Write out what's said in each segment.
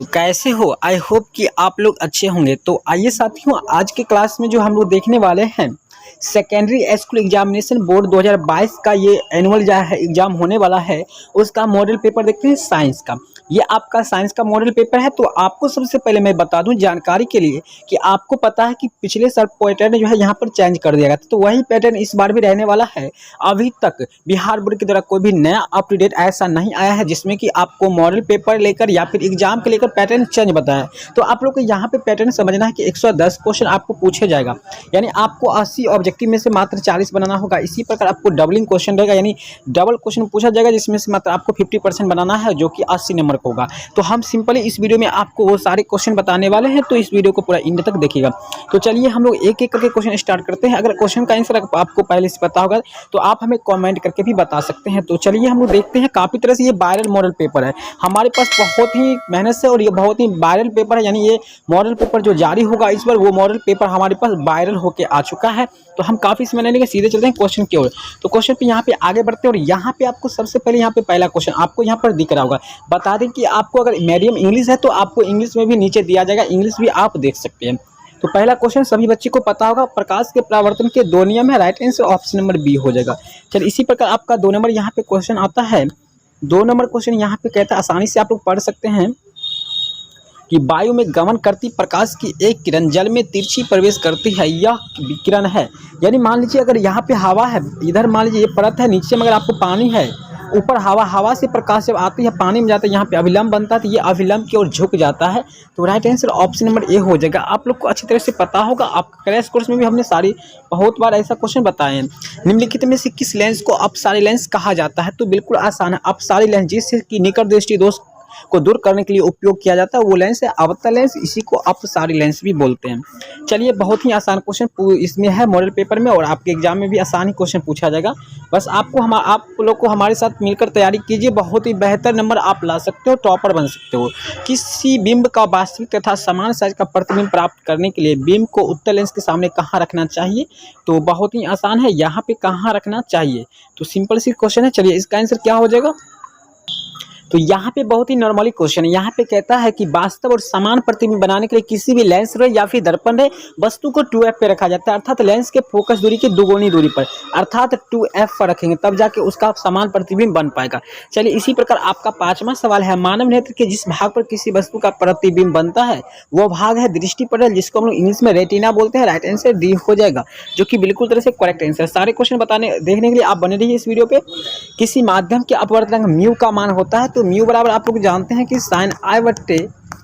कैसे हो? I hope कि आप लोग अच्छे होंगे। तो आइए साथियों, आज के क्लास में जो हम लोग देखने वाले हैं, सेकेंडरी स्कूल एग्जामिनेशन बोर्ड 2022 का ये एनुअल जो है एग्जाम होने वाला है, उसका मॉडल पेपर देखते हैं साइंस का। ये आपका साइंस का मॉडल पेपर है। तो आपको सबसे पहले मैं बता दूं जानकारी के लिए कि आपको पता है कि पिछले साल पैटर्न जो है यहाँ पर चेंज कर दिया गया था, तो वही पैटर्न इस बार भी रहने वाला है। अभी तक बिहार बोर्ड की द्वारा कोई भी नया अप टू डेट ऐसा नहीं आया है जिसमें कि आपको मॉडल पेपर लेकर या फिर एग्जाम के लेकर पैटर्न चेंज बताया। तो आप लोग को यहाँ पे पैटर्न समझना है कि 110 क्वेश्चन आपको पूछे जाएगा, यानी आपको 80 ऑब्जेक्टिव में से मात्र 40 बनाना होगा। इसी प्रकार आपको डबलिंग क्वेश्चन रहेगा, यानी डबल क्वेश्चन पूछा जाएगा जिसमें से मात्र आपको 50% बनाना है, जो कि 80 नंबर का होगा। तो हम सिंपली इस वीडियो में आपको वो सारे क्वेश्चन बताने वाले हैं, तो इस वीडियो को पूरा एंड तक देखिएगा। तो चलिए हम लोग एक एक करके क्वेश्चन स्टार्ट करते हैं। अगर क्वेश्चन का आंसर आपको पहले से पता होगा तो आप हमें कमेंट करके भी बता सकते हैं। तो चलिए हम लोग देखते हैं। काफ़ी तरह से ये वायरल मॉडल पेपर है, हमारे पास बहुत ही मेहनत से, और ये बहुत ही वायरल पेपर है, यानी ये मॉडल पेपर जो जारी होगा इस बार, वो मॉडल पेपर हमारे पास वायरल होकर आ चुका है। तो हम काफ़ी समय नहीं लेंगे, सीधे चलते हैं क्वेश्चन की ओर। तो क्वेश्चन पे यहाँ पे आगे बढ़ते हैं, और यहाँ पे आपको सबसे पहले यहाँ पे पहला क्वेश्चन आपको यहाँ पर दिख रहा होगा। बता दें कि आपको अगर मीडियम इंग्लिश है तो आपको इंग्लिश में भी नीचे दिया जाएगा, इंग्लिश भी आप देख सकते हैं। तो पहला क्वेश्चन सभी बच्चे को पता होगा, प्रकाश के परावर्तन के दो नियम है। Right answer option number B हो जाएगा। चलिए इसी प्रकार आपका 2 नंबर यहाँ पे क्वेश्चन आता है। 2 नंबर क्वेश्चन यहाँ पे कहता है, आसानी से आप लोग पढ़ सकते हैं कि वायु में गमन करती प्रकाश की एक किरण जल में तिरछी प्रवेश करती है, यह विकिरण है। यानी मान लीजिए अगर यहाँ पे हवा है, इधर मान लीजिए ये परत है, नीचे में अगर आपको पानी है, ऊपर हवा से प्रकाश जब आती है पानी में जाता है, यहाँ पे अभिलंब बनता है, तो ये अभिलंब की ओर झुक जाता है। तो right answer option number A हो जाएगा। आप लोग को अच्छी तरह से पता होगा, आपका क्रैश कोर्स में भी हमने बहुत बार ऐसा क्वेश्चन बताए हैं। निम्नलिखित में से किस लेंस को अपसारी लेंस कहा जाता है? तो बिल्कुल आसान है। अपसारी लेंस जिससे कि निकट दृष्टि दोष को दूर करने के लिए उपयोग किया जाता है, वो लेंस है अवतल लेंस, इसी को अपसारी लेंस भी बोलते हैं। चलिए बहुत ही आसान क्वेश्चन इसमें है मॉडल पेपर में, और आपके एग्जाम में भी आसान ही क्वेश्चन पूछा जाएगा। बस आप लोग को हमारे साथ मिलकर तैयारी कीजिए, बहुत ही बेहतर नंबर आप ला सकते हो, टॉपर बन सकते हो। किसी बिंब का वास्तविक तथा समान साइज का प्रतिबिंब प्राप्त करने के लिए बिंब को उत्तल लेंस के सामने कहाँ रखना चाहिए? तो बहुत ही आसान है, यहाँ पे कहाँ रखना चाहिए। तो सिंपल सी क्वेश्चन है। चलिए इसका आंसर क्या हो जाएगा? तो यहाँ पे बहुत ही नॉर्मली क्वेश्चन है। यहाँ पे कहता है कि वास्तव और समान प्रतिबिंब बनाने के लिए किसी भी लेंस रे या फिर दर्पण रे वस्तु को 2f पे रखा जाता है, अर्थात लेंस के फोकस दूरी की दुगुनी दूरी पर, अर्थात 2f पर रखेंगे तब जाके उसका समान प्रतिबिंब बन पाएगा। चलिए इसी प्रकार आपका 5वां सवाल है, मानव नेत्र के जिस भाग पर किसी वस्तु का प्रतिबिंब बनता है वो भाग है दृष्टिपटल, जिसको हम लोग इंग्लिश में रेटिना बोलते हैं। राइट आंसर डी हो जाएगा, जो कि बिल्कुल तरह से करेक्ट आंसर। सारे क्वेश्चन देखने के लिए आप बने रहिए इस वीडियो पे। किसी माध्यम के अपवर्तनांक म्यू का मान होता है? तो म्यू बराबर आप लोग जानते हैं कि साइन आई बट्टे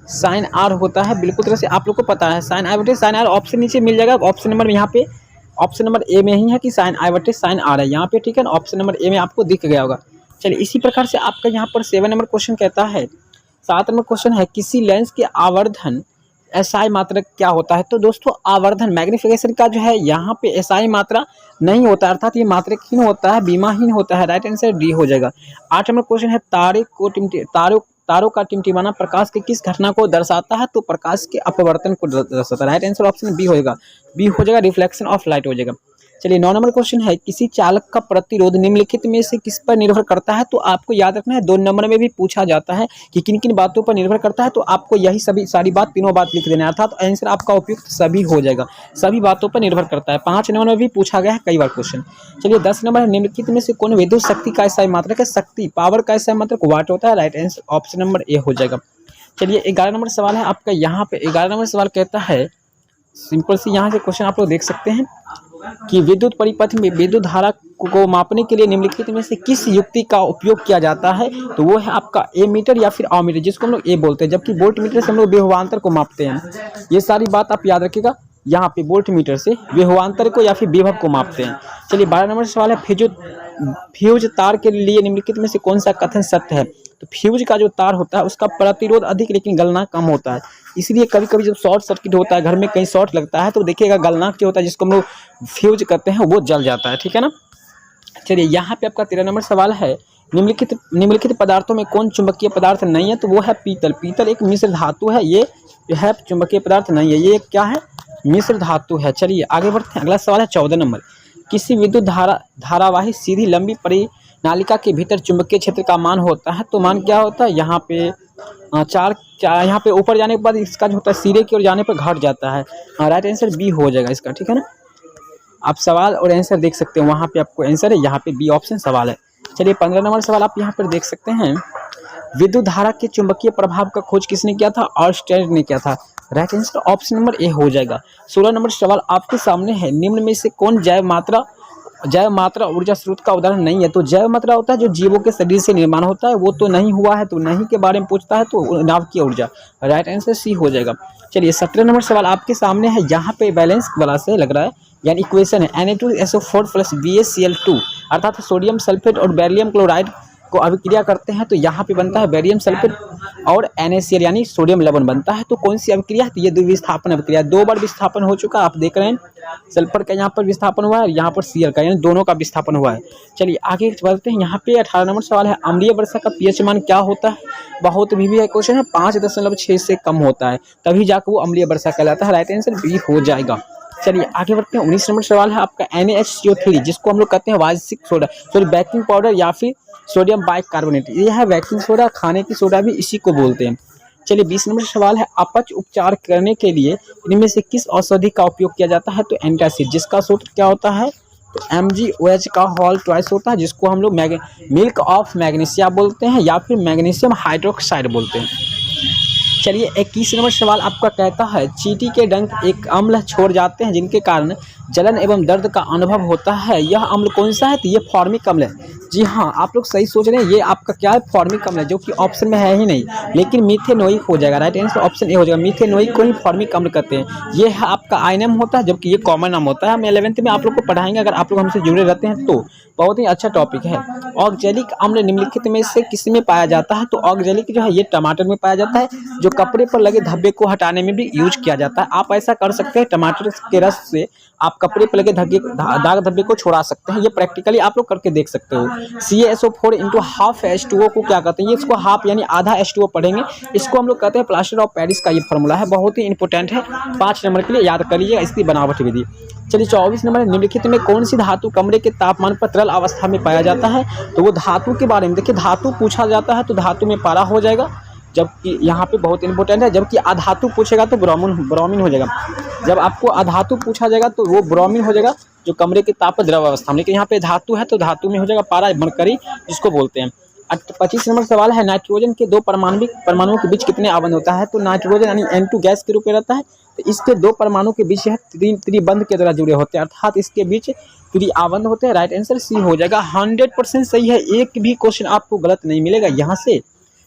साइन आर होता है। बिल्कुल तरह से आप लोग को पता है, साइन आई बट्टे साइन आर। ऑप्शन नीचे मिल जाएगा, ऑप्शन नंबर यहाँ पे ऑप्शन नंबर ए में ही है कि साइन आई बट्टे साइन आर है यहाँ पे, ठीक है ना। ऑप्शन नंबर ए में आपको दिख गया होगा। चलिए इसी प्रकार से आपका यहाँ पर 7 नंबर क्वेश्चन कहता है, 7 नंबर क्वेश्चन है, किसी लेंस के आवर्धन एसआई मात्रा क्या होता है? तो दोस्तों आवर्धन मैग्निफिकेशन का जो है यहाँ पे एसआई मात्रा नहीं होता, अर्थात ये मात्रकहीन होता है, बीमाहीन होता है। राइट आंसर डी हो जाएगा। 8 नंबर क्वेश्चन है, तारों का टिमटिमाना प्रकाश के किस घटना को दर्शाता है? तो प्रकाश के अपवर्तन को दर्शाता है। राइट आंसर ऑप्शन बी होगा, बी हो जाएगा, रिफ्लेक्शन ऑफ लाइट हो जाएगा। चलिए 9 नंबर क्वेश्चन है, किसी चालक का प्रतिरोध निम्नलिखित में से किस पर निर्भर करता है? तो आपको याद रखना है, 2 नंबर में भी पूछा जाता है कि किन किन बातों पर निर्भर करता है, तो आपको यही सारी बात तीनों बात लिख देना है, अर्थात आंसर आपका उपयुक्त सभी हो जाएगा, सभी बातों पर निर्भर करता है। 5 नंबर में भी पूछा गया है कई बार क्वेश्चन। चलिए 10 नंबर है, निम्नलिखित में से कौन विद्युत शक्ति का एसआई मात्रक है? शक्ति पावर का एसआई मात्रक वाट होता है। Right answer option number A हो जाएगा। चलिए 11 नंबर सवाल है आपका, यहाँ पे 11 नंबर सवाल कहता है, सिंपल सी यहाँ से क्वेश्चन आप लोग देख सकते हैं कि विद्युत परिपथ में विद्युत धारा को मापने के लिए निम्नलिखित में से किस युक्ति का उपयोग किया जाता है? तो वो है आपका एमीटर या फिर अमीटर, जिसको हम लोग ए बोलते हैं, जबकि वोल्ट मीटर से हम लोग विभवांतर को मापते हैं। ये सारी बात आप याद रखिएगा, यहाँ पे वोल्ट मीटर से विभवांतर को या फिर विभव को मापते हैं। चलिए 12 नंबर सवाल है, फ्यूज तार के लिए निम्नलिखित में से कौन सा कथन सत्य है? तो फ्यूज का जो तार होता है उसका प्रतिरोध अधिक लेकिन गलना कम होता है, इसलिए कभी कभी जब शॉर्ट सर्किट होता है, घर में कहीं शॉर्ट लगता है, तो देखिएगा गलनांक जो होता है जिसको हम लोग फ्यूज करते हैं वो जल जाता है, ठीक है ना। चलिए यहाँ पे आपका 13 नंबर सवाल है, निम्नलिखित पदार्थों में कौन चुंबकीय पदार्थ नहीं है? तो वो है पीतल। पीतल एक मिश्र धातु है, ये जो है चुंबकीय पदार्थ नहीं है, ये क्या है? मिश्र धातु है। चलिए आगे बढ़ते हैं, अगला सवाल है 14 नंबर, किसी विद्युत धारावाही सीधी लंबी परिनालिका के भीतर चुंबकीय क्षेत्र का मान होता है? तो मान क्या होता है? यहाँ पे चार चार यहाँ पे ऊपर जाने के बाद इसका जो होता है सिरे की ओर जाने पर घट जाता है। राइट आंसर बी हो जाएगा इसका, ठीक है ना। आप सवाल और आंसर देख सकते हैं, वहाँ पे आपको आंसर है, यहाँ पे बी ऑप्शन सवाल है। चलिए 15 नंबर सवाल आप यहाँ पर देख सकते हैं। विद्युत धारा के चुंबकीय प्रभाव का खोज किसने किया था? ऑर्स्टेड ने किया था। Right answer option number A हो जाएगा। 16 नंबर सवाल आपके सामने है। निम्न में से कौन जैव मात्रा ऊर्जा स्रोत का उदाहरण नहीं है? तो जैव मात्रा होता है जो जीवों के शरीर से निर्माण होता है, वो तो नहीं हुआ है, तो नहीं के बारे में पूछता है, तो नाभिकीय ऊर्जा। राइट आंसर सी हो जाएगा। चलिए 17 नंबर सवाल आपके सामने है। यहाँ पे बैलेंस वाला से लग रहा है, यानी इक्वेशन है Na2SO4 + BaCl2 अर्थात सोडियम सल्फेट और बेरिलियम क्लोराइड को अभिक्रिया करते हैं, तो यहाँ पे बनता है बेरियम सल्फेट और NaCl यानी सोडियम लवण बनता है। तो कौन सी अभिक्रिया है? तो ये द्विविस्थापन अभिक्रिया, 2 बार विस्थापन हो चुका, आप देख रहे हैं। सल्फर का यहाँ पर विस्थापन हुआ है, यहाँ पर Cl का, यानी दोनों का विस्थापन हुआ है। चलिए आगे बढ़ते हैं। यहाँ पे 18 नंबर सवाल है। अम्लीय वर्षा का pH मान क्या होता है? बहुत भी है क्वेश्चन है, 5.6 से कम होता है, तभी जाकर वो अम्लीय वर्षा कहलाता है। राइट आंसर बी हो जाएगा। चलिए आगे बढ़ते हैं। 19 नंबर सवाल है आपका। NaHCO3 जिसको हम लोग कहते हैं वार्षिक सोडा, सॉरी बेकिंग पाउडर या फिर सोडियम बाइकार्बोनेट, यह है बेकिंग सोडा, खाने की सोडा भी इसी को बोलते हैं। चलिए 20 नंबर सवाल है। अपच उपचार करने के लिए इनमें से किस औषधि का उपयोग किया जाता है? तो एंटासिड, जिसका सूत्र क्या होता है? तो MgOH का होल ट्वाइस होता है, जिसको हम लोग मिल्क ऑफ मैग्नीशिया बोलते हैं या फिर मैग्नीशियम हाइड्रोक्साइड बोलते हैं। चलिए 21 नंबर सवाल आपका कहता है। चींटी के डंक एक अम्ल छोड़ जाते हैं जिनके कारण जलन एवं दर्द का अनुभव होता है, यह अम्ल कौन सा है? तो ये फॉर्मिक अम्ल है। जी हाँ, आप लोग सही सोच रहे हैं, ये आपका क्या है? फॉर्मिक अम्ल है, जो कि ऑप्शन में है ही नहीं, लेकिन मीथेनोइक हो जाएगा। राइट आंसर ऑप्शन ए हो जाएगा। मीथेनोइक को ही फॉर्मिक अम्ल कहते हैं। ये है आपका आइनम होता है, जबकि ये कॉमन नाम होता है। हम 11th में आप लोग को पढ़ाएंगे, अगर आप लोग हमसे जुड़े रहते हैं तो। बहुत ही अच्छा टॉपिक है। ऑक्जेलिक अम्ल निम्नलिखित में से किस में पाया जाता है? तो ऑक्जेलिक जो है ये टमाटर में पाया जाता है, जो कपड़े पर लगे धब्बे को हटाने में भी यूज किया जाता है। आप ऐसा कर सकते हैं, टमाटर के रस से आप कपड़े पर लगे दाग धब्बे को छुड़ा सकते हैं। ये प्रैक्टिकली आप लोग करके देख सकते हो। CaSO4 × ½ H2O को क्या कहते हैं? ये इसको हाफ यानी आधा H2O पढ़ेंगे, इसको हम लोग कहते हैं प्लास्टर ऑफ पेरिस का ये फॉर्मूला है, बहुत ही इंपॉर्टेंट है। 5 नंबर के लिए याद कर लीजिएगा इसकी बनावट विधि। चलिए 24 नंबर, निम्नलिखित में कौन सी धातु कमरे के तापमान पर तरल अवस्था में पाया जाता है? तो वो धातु के बारे में देखिए, धातु पूछा जाता है तो धातु में पारा हो जाएगा, जबकि यहाँ पे बहुत इंपॉर्टेंट है, जबकि अधातु पूछेगा तो ब्रोमीन हो जाएगा। जब आपको अधातु पूछा जाएगा तो वो ब्रोमीन हो जाएगा, जो कमरे के ताप पर द्रव अवस्था में। लेकिन यहाँ पे धातु है तो धातु में हो जाएगा पारा, मरकरी जिसको बोलते हैं। 25 नंबर सवाल है। नाइट्रोजन के 2 परमाणुओं के बीच कितने आबंध होता है? तो नाइट्रोजन यानी N2 गैस के रूप में रहता है, तो इसके 2 परमाणु के बीच है त्रिबंध के द्वारा जुड़े होते हैं, अर्थात इसके बीच त्रिआबंध होते हैं। राइट आंसर सी हो जाएगा। 100% सही है, एक भी क्वेश्चन आपको गलत नहीं मिलेगा यहाँ से।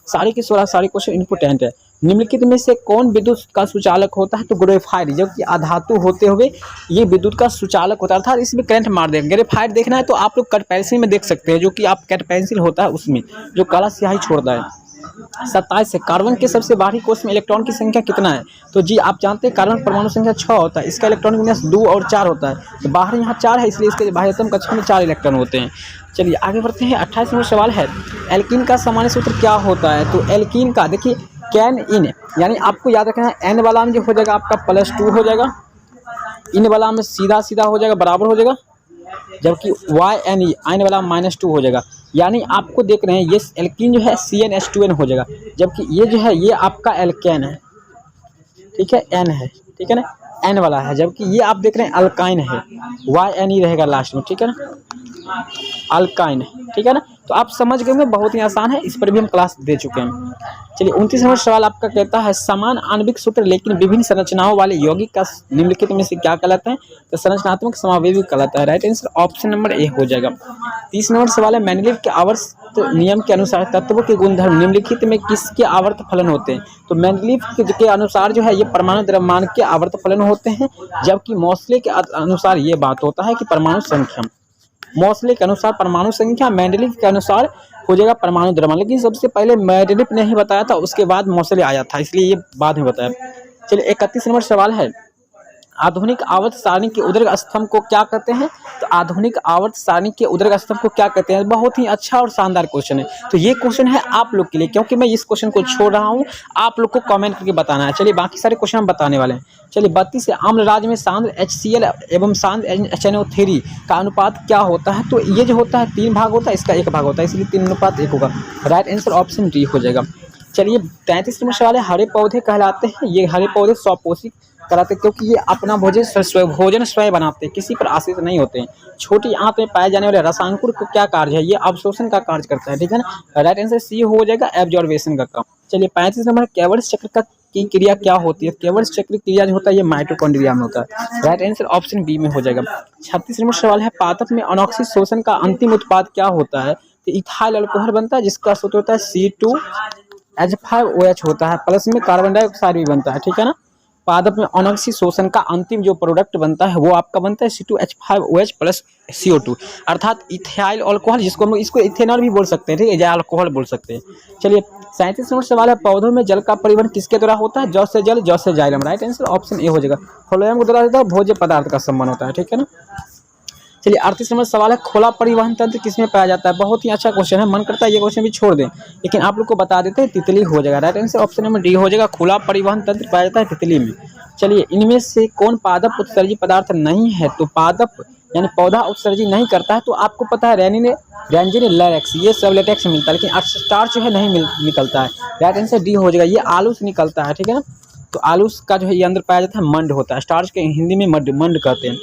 सारे के सारे क्वेश्चन इंपोर्टेंट है। निम्नलिखित में से कौन विद्युत का सुचालक होता है? तो ग्रेफाइट, जबकि अधातु होते हुए ये विद्युत का सुचालक होता है, अर्थात इसमें करंट मार देगा। ग्रेफाइट देखना है तो आप लोग कट पेंसिल में देख सकते हैं, जो कि आप कट पेंसिल होता है उसमें जो काला स्याही छोड़ता है। 27 है। कार्बन के सबसे बाहरी कोश में इलेक्ट्रॉन की संख्या कितना है? तो जी आप जानते हैं कार्बन परमाणु संख्या 6 होता है, इसका इलेक्ट्रॉनिक विन्यास 2 और 4 होता है, तो बाहर यहाँ 4 है, इसलिए इसके बाह्यतम कक्षा में 4 इलेक्ट्रॉन होते हैं। चलिए आगे बढ़ते हैं। 28 नंबर सवाल है। एल्कीन का सामान्य सूत्र क्या होता है? तो एल्कीन का देखिए कैन इन, यानी आपको याद रखना है, एन वाला में जो हो जाएगा आपका +2 हो जाएगा, इन वाला में सीधा हो जाएगा बराबर हो जाएगा, जबकि YNE आइन वाला -2 हो जाएगा। यानी आपको देख रहे हैं ये एल्कीन जो है CnH2n हो जाएगा, जबकि ये जो है ये आपका एल्केन है, ठीक है, N है, ठीक है ना, N वाला है, जबकि ये आप देख रहे हैं अल्काइन है, YNE रहेगा लास्ट में, ठीक है ना, अल्काइन, ठीक है ना। तो आप समझ गए होंगे, बहुत ही आसान है, इस पर भी हम क्लास दे चुके हैं। चलिए 29 नंबर सवाल आपका कहता है। समान आणविक सूत्र लेकिन विभिन्न संरचनाओं वाले यौगिक का निम्नलिखित में से क्या कहलाता है? तो संरचनात्मक समावेशी कहलाता है। Right answer option number A हो जाएगा। 30 नंबर सवाल है। मेंडलीव के आवर्त नियम के अनुसार तत्वों के गुणधर्म निम्नलिखित में किसके आवर्त फलन होते हैं? तो मेंडलीव के अनुसार जो है ये परमाणु द्रव्यमान के आवर्त फलन होते हैं, जबकि मोसले के अनुसार ये बात होता है कि परमाणु संख्या। मोसले के अनुसार परमाणु संख्या, मेंडलीव के अनुसार हो जाएगा परमाणु द्रव्यमान। लेकिन सबसे पहले मेंडलीव ने ही बताया था, उसके बाद मोसले आया था, इसलिए ये बाद में बताया। चलिए 31 नंबर सवाल है। आधुनिक आवर्त सारणी के उद्र्ग स्तंभ को क्या कहते हैं? तो आधुनिक आवर्त सारणी के उद्र्ग स्तंभ को क्या कहते हैं? बहुत ही अच्छा और शानदार क्वेश्चन है। तो ये क्वेश्चन है आप लोग के लिए, क्योंकि मैं इस क्वेश्चन को छोड़ रहा हूँ, आप लोग को कमेंट करके बताना है। चलिए बाकी सारे क्वेश्चन हम बताने वाले हैं। चलिए 32 है। आम्ल राज्य में सांद्र HCl एवं सांद्र HNO3 का अनुपात क्या होता है? तो ये जो होता है 3 भाग होता है, इसका 1 भाग होता है, इसलिए 3:1 होगा। राइट आंसर ऑप्शन डी हो जाएगा। चलिए 33 नंबर सवाल है, हरे पौधे कहलाते हैं, ये हरे पौधे स्वपोषी कराते हैं क्योंकि ये अपना भोजन स्वयं बनाते हैं, किसी पर आश्रित नहीं होते हैं। छोटी आंत में पाए जाने वाले रसांकुर का क्या कार्य है, ये अवशोषण का कार्य करता है, ठीक है ना। राइट आंसर सी हो जाएगा, एब्जॉर्बेशन का काम। चलिए 35 नंबर, कैवर्स चक्र का की क्रिया क्या होती है, कैवर्स चक्र क्रिया जो होता है ये माइटोकॉन्ड्रिया में होता है। राइट आंसर ऑप्शन बी में हो जाएगा। 36 नंबर सवाल है, पादप में अनॉक्सिक शोषण का अंतिम उत्पाद क्या होता है, तो इथाइल अल्कोहल बनता है जिसका सूत्र होता है C2H5OH होता है, प्लस में कार्बन डाइऑक्साइड भी बनता है, ठीक है ना। पादप में अनॉक्सिक शोषण का अंतिम जो प्रोडक्ट बनता है वो आपका बनता है C2H5OH प्लस CO2 अर्थात इथाइल अल्कोहल, जिसको हम इसको इथेनॉल भी बोल सकते हैं, ठीक है, या अल्कोहल बोल सकते हैं। चलिए 37 नंबर सवाल है, पौधों में जल का परिवहन किसके द्वारा होता है, जौ से जल, जौ से xylem. Right answer option A हो जाएगा, फ्लोएम के द्वारा होता है, भोज्य पदार्थ का संबंध होता है, ठीक है ना। चलिए 38 नंबर सवाल है, खोला परिवहन तंत्र किसमें पाया जाता है, बहुत ही अच्छा क्वेश्चन है, मन करता है ये क्वेश्चन भी छोड़ दें लेकिन आप लोग को बता देते हैं, तितली हो जाएगा। Right answer option number D हो जाएगा, खुला परिवहन तंत्र पाया जाता है तितली में। चलिए इनमें से कौन पादप उत्सर्जी पदार्थ नहीं है, तो पादप यानी पौधा उत्सर्जी नहीं करता है, तो आपको पता है रेंजिन लैरेक्स, ये सब लेटेक्स मिलता है लेकिन स्टार्च जो है नहीं निकलता है। राइट आंसर डी हो जाएगा, ये आलू से निकलता है, ठीक है ना। तो आलू का जो है ये अंदर पाया जाता है मंड होता है, स्टार्च के हिंदी में मंड कहते हैं।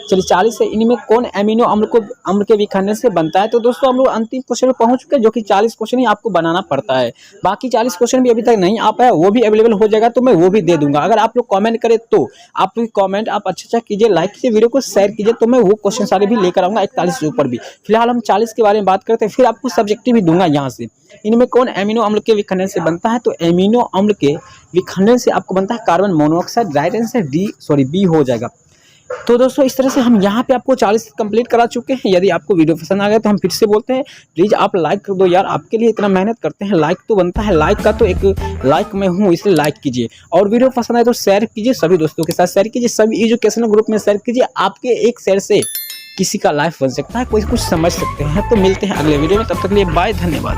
चलिए 40 है, इनमें कौन एमिनो अम्ल के विखंडन से बनता है, तो दोस्तों हम लोग अंतिम क्वेश्चन में पहुंच चुके हैं जो कि 40 क्वेश्चन ही आपको बनाना पड़ता है, बाकी 40 क्वेश्चन भी अभी तक नहीं आ पाया, वो भी अवेलेबल हो जाएगा तो मैं वो भी दे दूंगा। अगर आप लोग कमेंट करें तो आप कमेंट आप अच्छा कीजिए, लाइक कीजिए, वीडियो को शेयर कीजिए, तो मैं वो क्वेश्चन सारे भी लेकर आऊँगा 41 से ऊपर भी। फिलहाल हम 40 के बारे में बात करते हैं, फिर आपको सब्जेक्टिव भी दूंगा यहाँ से। इनमें कौन एमिनो अम्ल के विखंडन से बनता है, तो एमिनो अम्ल के विखंडन से आपको बनता है carbon monoxide. Right answer B हो जाएगा। तो दोस्तों इस तरह से हम यहाँ पे आपको 40 कंप्लीट करा चुके हैं। यदि आपको वीडियो पसंद आ गया तो हम फिर से बोलते हैं, प्लीज़ आप लाइक कर दो यार, आपके लिए इतना मेहनत करते हैं, लाइक तो बनता है, लाइक का तो एक लाइक मैं हूँ, इसलिए लाइक कीजिए। और वीडियो पसंद आए तो शेयर कीजिए, सभी दोस्तों के साथ शेयर कीजिए, सभी एजुकेशनल ग्रुप में शेयर कीजिए। आपके एक शेयर से किसी का लाइफ बन सकता है, कोई कुछ समझ सकते हैं। तो मिलते हैं अगले वीडियो में, तब तक के लिए बाय, धन्यवाद।